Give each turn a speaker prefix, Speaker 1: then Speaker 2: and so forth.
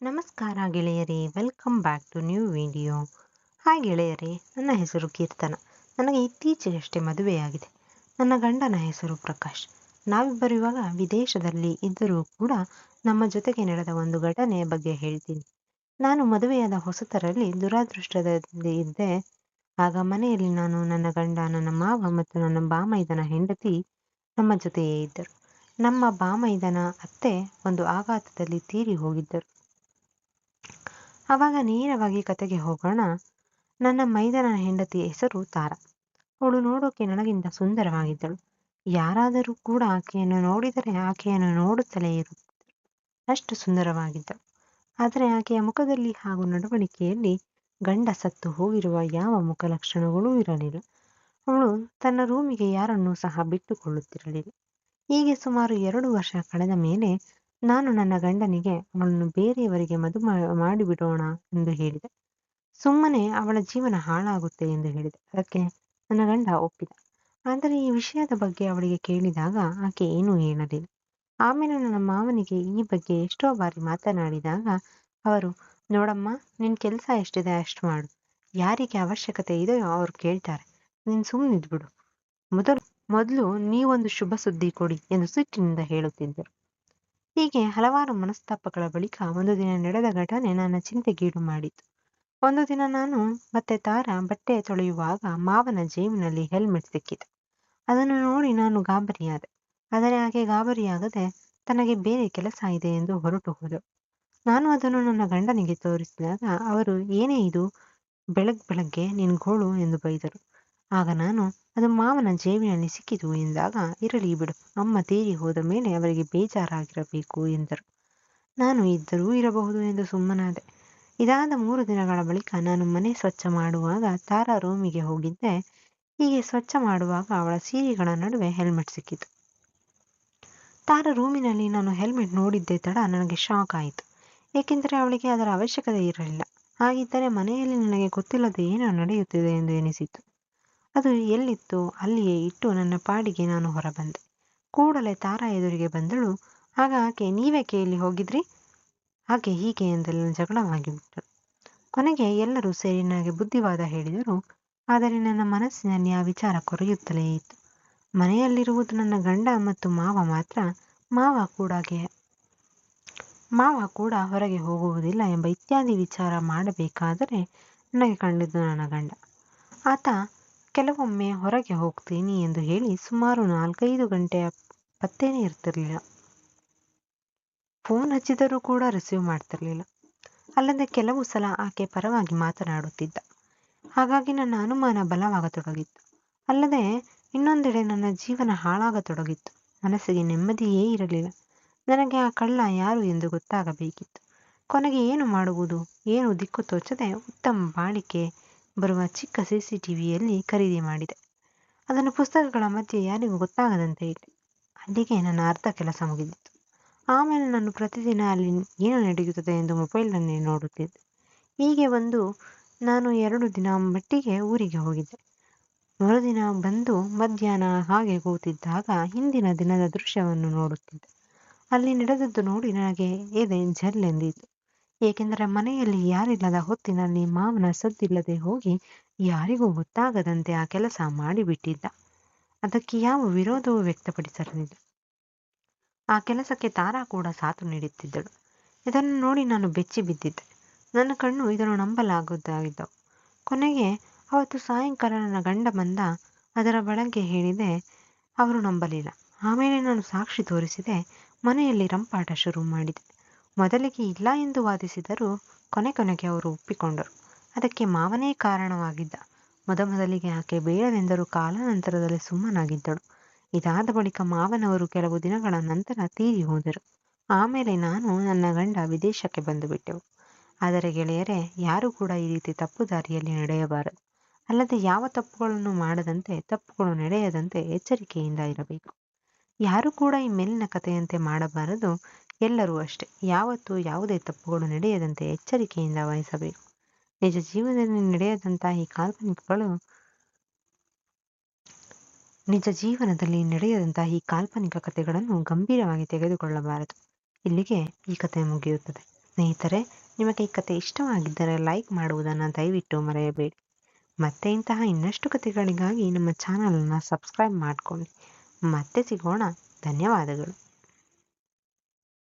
Speaker 1: ನಮಸ್ಕಾರ ಗೆಳೆಯರೇ, welcome back to new video. Hi ಗೆಳೆಯರೇ, ನನ್ನ ಹೆಸರು ಕೀರ್ತನ. ನನಗೆ ಇತ್ತೀಚೆಗಷ್ಟೇ ಮದುವೆಯಾಗಿದೆ. ನನ್ನ ಗಂಡನ ಹೆಸರು ಪ್ರಕಾಶ್. ನಾವಿಬ್ಬರು ಇವಾಗ ವಿದೇಶದಲ್ಲಿ ಇದ್ದರೂ ಕೂಡ ನಮ್ಮ ಜೊತೆಗೆ ನಡೆದ ಒಂದು ಘಟನೆಯ ಬಗ್ಗೆ ಹೇಳ್ತೀನಿ. ನಾನು ಮದುವೆಯಾದ ಹೊಸತರಲ್ಲಿ ದುರಾದೃಷ್ಟದಲ್ಲಿ ಇದ್ದೆ. ಆಗ ಮನೆಯಲ್ಲಿ ನಾನು, ನನ್ನ ಗಂಡ, ನನ್ನ ಮಾವ ಮತ್ತು ನನ್ನ ಬಾಮೈದನ ಹೆಂಡತಿ ನಮ್ಮ ಜೊತೆಯೇ ಇದ್ದರು. ನಮ್ಮ ಬಾಮೈದನ ಅತ್ತೆ ಒಂದು ಆಘಾತದಲ್ಲಿ ತೀರಿ ಹೋಗಿದ್ದರು. ಆವಾಗ ನೇರವಾಗಿ ಕತೆಗೆ ಹೋಗೋಣ. ನನ್ನ ಮೈದನ ಹೆಂಡತಿಯ ಹೆಸರು ತಾರಾ. ಅವಳು ನೋಡೋಕೆ ನನಗಿಂತ ಸುಂದರವಾಗಿದ್ದಳು. ಯಾರಾದರೂ ಕೂಡ ಆಕೆಯನ್ನು ನೋಡಿದರೆ ಆಕೆಯನ್ನು ನೋಡುತ್ತಲೇ ಇರುತ್ತಿದ್ದರು, ಅಷ್ಟು ಸುಂದರವಾಗಿದ್ದಳು. ಆದರೆ ಆಕೆಯ ಮುಖದಲ್ಲಿ ಹಾಗೂ ನಡವಳಿಕೆಯಲ್ಲಿ ಗಂಡ ಸತ್ತು ಹೋಗಿರುವ ಯಾವ ಮುಖ ಲಕ್ಷಣಗಳೂ ಇರಲಿಲ್ಲ. ಅವಳು ತನ್ನ ರೂಮಿಗೆ ಯಾರನ್ನೂ ಸಹ ಬಿಟ್ಟುಕೊಳ್ಳುತ್ತಿರಲಿಲ್ಲ. ಹೀಗೆ ಸುಮಾರು 2 ವರ್ಷ ಕಳೆದ ಮೇಲೆ ನಾನು ನನ್ನ ಗಂಡನಿಗೆ ಅವಳನ್ನು ಬೇರೆಯವರಿಗೆ ಮಾಡಿಬಿಡೋಣ ಎಂದು ಹೇಳಿದೆ. ಸುಮ್ಮನೆ ಅವಳ ಜೀವನ ಹಾಳಾಗುತ್ತೆ ಎಂದು ಹೇಳಿದೆ. ಅದಕ್ಕೆ ನನ್ನ ಗಂಡ ಒಪ್ಪಿದ. ಆದರೆ ಈ ವಿಷಯದ ಬಗ್ಗೆ ಅವಳಿಗೆ ಕೇಳಿದಾಗ ಆಕೆ ಏನೂ ಹೇಳಲಿಲ್ಲ. ಆಮೇಲೆ ನನ್ನ ಮಾವನಿಗೆ ಈ ಬಗ್ಗೆ ಎಷ್ಟೋ ಬಾರಿ ಮಾತನಾಡಿದಾಗ ಅವರು, ನೋಡಮ್ಮ, ನಿನ್ನ ಕೆಲಸ ಎಷ್ಟಿದೆ ಅಷ್ಟು ಮಾಡು. ಯಾರಿಗೆ ಅವಶ್ಯಕತೆ ಇದೆಯೋ ಅವ್ರು ಕೇಳ್ತಾರೆ, ನೀನು ಸುಮ್ಮನಿದ್ಬಿಡು. ಮೊದಲು ನೀವೊಂದು ಶುಭ ಸುದ್ದಿ ಕೊಡಿ ಎಂದು ಸಿಟ್ಟಿನಿಂದ ಹೇಳುತ್ತಿದ್ದರು. ಹೀಗೆ ಹಲವಾರು ಮನಸ್ತಾಪಗಳ ಬಳಿಕ ಒಂದು ದಿನ ನಡೆದ ಘಟನೆ ನನ್ನ ಚಿಂತೆಗೀಡು ಮಾಡಿತು. ಒಂದು ದಿನ ನಾನು ಮತ್ತೆ ತಾರಾ ಬಟ್ಟೆ ತೊಳೆಯುವಾಗ ಮಾವನ ಜೇಬಿನಲ್ಲಿ ಹೆಲ್ಮೆಟ್ ಸಿಕ್ಕಿತು. ಅದನ್ನು ನೋಡಿ ನಾನು ಗಾಬರಿಯಾದೆ. ಆದರೆ ಆಕೆ ಗಾಬರಿಯಾಗದೆ ತನಗೆ ಬೇರೆ ಕೆಲಸ ಇದೆ ಎಂದು ಹೊರಟು ಹೋದಳು. ನಾನು ಅದನ್ನು ನನ್ನ ಗಂಡನಿಗೆ ತೋರಿಸಿದಾಗ ಅವರು, ಏನೇ ಇದು ಬೆಳಗ್ಗೆ ನಿನ್ಗೋಳು ಎಂದು ಬೈದರು. ಆಗ ನಾನು, ಅದು ಮಾವನ ಜೇಬಿನಲ್ಲಿ ಸಿಕ್ಕಿತು ಎಂದಾಗ, ಇರಲಿ ಬಿಡು, ಅಮ್ಮ ತೀರಿ ಹೋದ ಮೇಲೆ ಅವರಿಗೆ ಬೇಜಾರಾಗಿರಬೇಕು ಎಂದರು. ನಾನು ಇದ್ದರೂ ಇರಬಹುದು ಎಂದು ಸುಮ್ಮನಾದೆ. ಇದಾದ 3 ದಿನಗಳ ಬಳಿಕ ನಾನು ಮನೆ ಸ್ವಚ್ಛ ಮಾಡುವಾಗ ತಾರಾ ರೂಮಿಗೆ ಹೋಗಿದ್ದೆ. ಹೀಗೆ ಸ್ವಚ್ಛ ಮಾಡುವಾಗ ಅವಳ ಸೀರೆಗಳ ನಡುವೆ ಹೆಲ್ಮೆಟ್ ಸಿಕ್ಕಿತು. ತಾರಾ ರೂಮಿನಲ್ಲಿ ನಾನು ಹೆಲ್ಮೆಟ್ ನೋಡಿದ್ದೇ ತಡ ನನಗೆ ಶಾಕ್ ಆಯಿತು. ಏಕೆಂದರೆ ಅವಳಿಗೆ ಅದರ ಅವಶ್ಯಕತೆ ಇರಲಿಲ್ಲ. ಹಾಗಿದ್ದರೆ ಮನೆಯಲ್ಲಿ ನನಗೆ ಗೊತ್ತಿಲ್ಲದೆ ಏನೋ ನಡೆಯುತ್ತಿದೆ ಎಂದು ಎನಿಸಿತು. ಅದು ಎಲ್ಲಿತ್ತೋ ಅಲ್ಲಿಯೇ ಇಟ್ಟು ನನ್ನ ಪಾಡಿಗೆ ನಾನು ಹೊರಬಂದೆ. ಕೂಡಲೇ ತಾರಾ ಎದುರಿಗೆ ಬಂದಳು. ಆಗ ಆಕೆ, ನೀವೇಕೆ ಇಲ್ಲಿ ಹೋಗಿದ್ರಿ, ಹಾಗೆ ಹೀಗೆ ಎಂದೆಲ್ಲ ಜಗಳವಾಗಿಬಿಟ್ಟರು. ಕೊನೆಗೆ ಎಲ್ಲರೂ ಸೇರಿ ನನಗೆ ಬುದ್ಧಿವಾದ ಹೇಳಿದರು. ಆದರೆ ನನ್ನ ಮನಸ್ಸಿನಲ್ಲಿ ಆ ವಿಚಾರ ಕೊರೆಯುತ್ತಲೇ ಇತ್ತು. ಮನೆಯಲ್ಲಿರುವುದು ನನ್ನ ಗಂಡ ಮತ್ತು ಮಾವ ಮಾತ್ರ. ಮಾವ ಕೂಡ ಹೊರಗೆ ಹೋಗುವುದಿಲ್ಲ ಎಂಬ ಇತ್ಯಾದಿ ವಿಚಾರ ಮಾಡಬೇಕಾದರೆ ನನಗೆ ಕಂಡಿದ್ದು ನನ್ನ ಗಂಡ. ಆತ ಕೆಲವೊಮ್ಮೆ ಹೊರಗೆ ಹೋಗ್ತೀನಿ ಎಂದು ಹೇಳಿ ಸುಮಾರು 4-5 ಗಂಟೆಯ ಪತ್ತೇನೇ ಇರ್ತಿರ್ಲಿಲ್ಲ. ಫೋನ್ ಹಚ್ಚಿದರೂ ಕೂಡ ರಿಸೀವ್ ಮಾಡ್ತಿರ್ಲಿಲ್ಲ. ಅಲ್ಲದೆ ಕೆಲವು ಸಲ ಆಕೆ ಪರವಾಗಿ ಮಾತನಾಡುತ್ತಿದ್ದ. ಹಾಗಾಗಿ ನನ್ನ ಅನುಮಾನ ಬಲವಾಗತೊಡಗಿತ್ತು. ಅಲ್ಲದೆ ಇನ್ನೊಂದೆಡೆ ನನ್ನ ಜೀವನ ಹಾಳಾಗತೊಡಗಿತ್ತು. ಮನಸ್ಸಿಗೆ ನೆಮ್ಮದಿಯೇ ಇರಲಿಲ್ಲ. ನನಗೆ ಆ ಕಳ್ಳ ಯಾರು ಎಂದು ಗೊತ್ತಾಗಬೇಕಿತ್ತು. ಕೊನೆಗೆ ಏನು ಮಾಡುವುದು, ಏನು ದಿಕ್ಕು ತೋಚದೆ ಉತ್ತಮ ಬಾಳಿಕೆ ಬರುವ ಚಿಕ್ಕ CCTVಯಲ್ಲಿ ಖರೀದಿ ಮಾಡಿದೆ. ಅದನ್ನು ಪುಸ್ತಕಗಳ ಮಧ್ಯೆ ಯಾರಿಗೂ ಗೊತ್ತಾಗದಂತೆ ಇಟ್ಟೆ. ಅಲ್ಲಿಗೆ ನನ್ನ ಅರ್ಧ ಕೆಲಸ ಮುಗಿದಿತ್ತು. ಆಮೇಲೆ ನಾನು ಪ್ರತಿದಿನ ಅಲ್ಲಿ ಏನು ನಡೆಯುತ್ತದೆ ಎಂದು ಮೊಬೈಲ್ನನ್ನೇ ನೋಡುತ್ತಿದ್ದೆ. ಹೀಗೆ ನಾನು 2 ದಿನ ಮಟ್ಟಿಗೆ ಊರಿಗೆ ಹೋಗಿದ್ದೆ. ಮರುದಿನ ಬಂದು ಮಧ್ಯಾಹ್ನ ಹಾಗೆ ಕೂತಿದ್ದಾಗ ಹಿಂದಿನ ದಿನದ ದೃಶ್ಯವನ್ನು ನೋಡುತ್ತಿದ್ದೆ. ಅಲ್ಲಿ ನಡೆದದ್ದು ನೋಡಿ ನನಗೆ ಎದೆ ಜಲ್ಲೆಂದಿತು. ಏಕೆಂದರೆ ಮನೆಯಲ್ಲಿ ಯಾರಿಲ್ಲದ ಹೊತ್ತಿನಲ್ಲಿ ಮಾವನ ಸದ್ದಿಲ್ಲದೆ ಹೋಗಿ ಯಾರಿಗೂ ಗೊತ್ತಾಗದಂತೆ ಆ ಕೆಲಸ ಮಾಡಿಬಿಟ್ಟಿದ್ದ. ಅದಕ್ಕೆ ಯಾವ ವಿರೋಧವೂ ವ್ಯಕ್ತಪಡಿಸಿರಲಿಲ್ಲ. ಆ ಕೆಲಸಕ್ಕೆ ತಾರಾ ಕೂಡ ಸಾಥು ನೀಡುತ್ತಿದ್ದಳು. ಇದನ್ನು ನೋಡಿ ನಾನು ಬೆಚ್ಚಿ ಬಿದ್ದಿದ್ದೆ. ನನ್ನ ಕಣ್ಣು ಇದನ್ನು ನಂಬಲಾಗದಾಗಿದ್ದವು. ಕೊನೆಗೆ ಅವತ್ತು ಸಾಯಂಕಾಲ ನನ್ನ ಗಂಡ ಬಂದ. ಅದರ ಬೆಳಗ್ಗೆ ಹೇಳಿದೆ, ಅವರು ನಂಬಲಿಲ್ಲ. ಆಮೇಲೆ ನಾನು ಸಾಕ್ಷಿ ತೋರಿಸಿದೆ. ಮನೆಯಲ್ಲಿ ರಂಪಾಟ ಶುರು ಮಾಡಿದೆ. ಮೊದಲಿಗೆ ಇಲ್ಲ ಎಂದು ವಾದಿಸಿದರೂ ಕೊನೆಗೆ ಅವರು ಒಪ್ಪಿಕೊಂಡರು. ಅದಕ್ಕೆ ಮಾವನೇ ಕಾರಣವಾಗಿದ್ದ. ಮೊದಲಿಗೆ ಆಕೆ ಬೇಡವೆಂದರೂ ಕಾಲಾನಂತರದಲ್ಲಿ ಸುಮ್ಮನಾಗಿದ್ದಳು. ಇದಾದ ಬಳಿಕ ಮಾವನವರು ಕೆಲವು ದಿನಗಳ ನಂತರ ತೀರಿ ಹೋದರು. ಆಮೇಲೆ ನಾನು, ನನ್ನ ಗಂಡ ವಿದೇಶಕ್ಕೆ ಬಂದು ಬಿಟ್ಟೆವು. ಆದರೆ ಗೆಳೆಯರೇ, ಯಾರೂ ಕೂಡ ಈ ರೀತಿ ತಪ್ಪು ದಾರಿಯಲ್ಲಿ ನಡೆಯಬಾರದು. ಅಲ್ಲದೆ ಯಾವ ತಪ್ಪುಗಳನ್ನು ಮಾಡದಂತೆ, ತಪ್ಪುಗಳು ನಡೆಯದಂತೆ ಎಚ್ಚರಿಕೆಯಿಂದ ಇರಬೇಕು. ಯಾರೂ ಕೂಡ ಈ ಮೇಲಿನ ಕಥೆಯಂತೆ ಮಾಡಬಾರದು. ಎಲ್ಲರೂ ಅಷ್ಟೇ, ಯಾವತ್ತೂ ಯಾವುದೇ ತಪ್ಪುಗಳು ನಡೆಯದಂತೆ ಎಚ್ಚರಿಕೆಯಿಂದ ವಹಿಸಬೇಕು. ನಿಜ ಜೀವನದಲ್ಲಿ ನಡೆಯದಂತಹ ಈ ಕಾಲ್ಪನಿಕ ಕಥೆಗಳನ್ನು ಗಂಭೀರವಾಗಿ ತೆಗೆದುಕೊಳ್ಳಬಾರದು. ಇಲ್ಲಿಗೆ ಈ ಕಥೆ ಮುಗಿಯುತ್ತದೆ. ಸ್ನೇಹಿತರೆ, ನಿಮಗೆ ಈ ಕತೆ ಇಷ್ಟವಾಗಿದ್ದರೆ ಲೈಕ್ ಮಾಡುವುದನ್ನು ದಯವಿಟ್ಟು ಮರೆಯಬೇಡಿ. ಮತ್ತೆ ಇಂತಹ ಇನ್ನಷ್ಟು ಕತೆಗಳಿಗಾಗಿ ನಮ್ಮ ಚಾನಲನ್ನು ಸಬ್ಸ್ಕ್ರೈಬ್ ಮಾಡಿಕೊಳ್ಳಿ. ಮತ್ತೆ ಸಿಗೋಣ. ಧನ್ಯವಾದಗಳು.